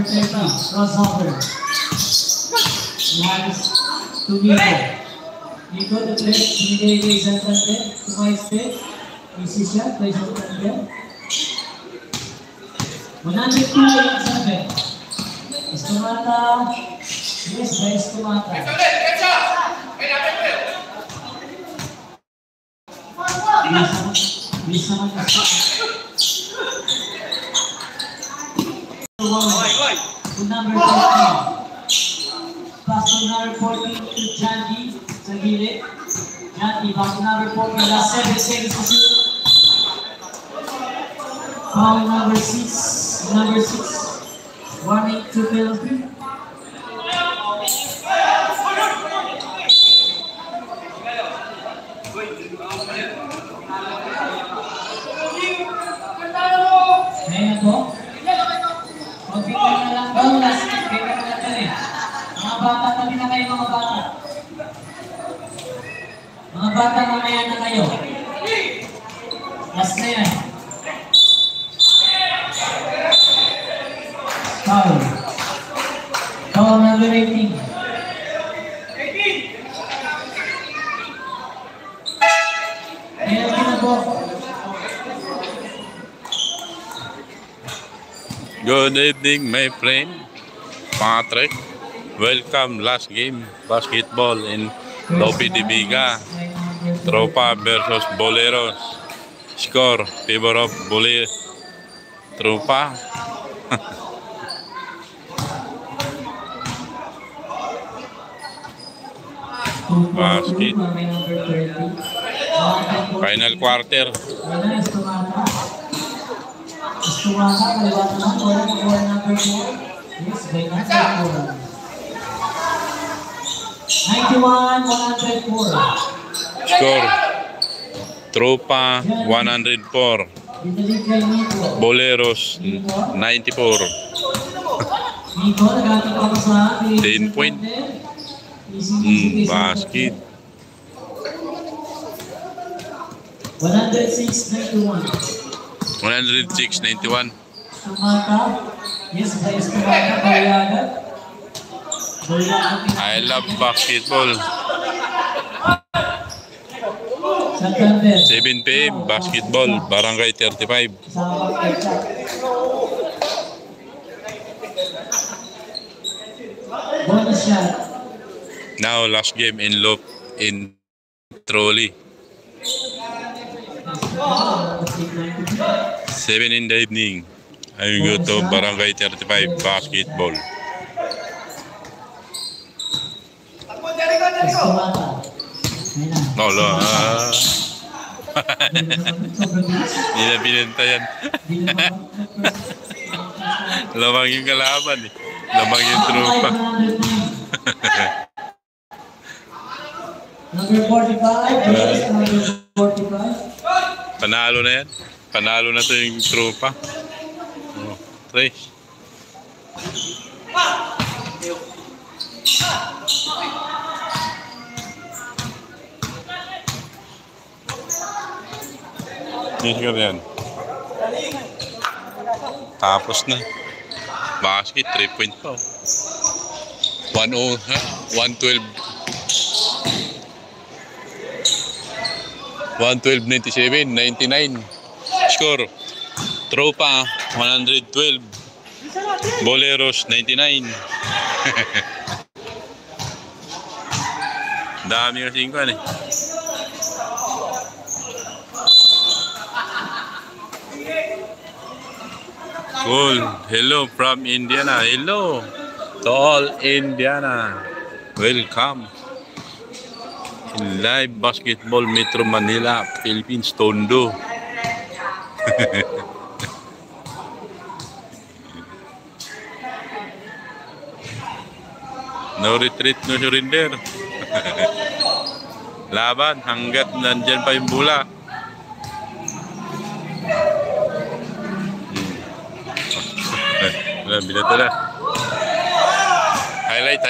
number 30, crossover. He has to Nico. Nico to play, binigay kay Santander, tumaiste. Easy shot, play Santander. 102 yung sabi. Estumata. Yes, by Estumata. Bisa naman kasi. Number 13. Pass to number 14 to Jandy sa gilid. Jandy, back to number 14. Last 7 seconds to shoot. Foul number 6. Number 6. Warning to penalty. Ngayon po. Okay na lang daw. Last game. Kaya na natin eh. Mga bata, tabi na kayo mga bata. Mga bata, mamaya na kayo. Last na yan. Foul. Foul number 18. Penalty na po. Good evening, my friend Patrick. Welcome last game basketball in Lobby de Viga. Tropa versus Boleros. Score favor of Tropa. Basket. Final quarter. Estumata, kaliwat naman, wala po number 4. Yes, by number 4. 91-104. Score Tropa 104. Boleros 94. Nico, nagating ako sa 10 point. Basket. 106-91. 106-91. Estumata. Yes, by Estumata, Bayaga. I love basketball. Santander. 7 PM basketball, Barangay 35. Bonus shot. Now last game in Loop in Trolley. 7 in the evening. I go to Barangay 35 basketball. Estumata. Nolo. Hindi na binenta yan. Lamang yung kalaban eh. Lamang yung tropa. Number 45. Number 45. Panalo na yan. Panalo na to yung tropa. Oh, Trace. Yes, yan. Tapos na. Basket, 3 point pa. 112. 112-97, 99. Score. Tropa, 112. Boleros, 99. Dami kasing kwan eh. Cool. Hello from Indiana. Hello to all Indiana. Welcome. In live basketball Metro Manila, Philippines, Tondo. No retreat, no surrender. Laban hanggat nandyan pa yung bula. Binato na. Highlight.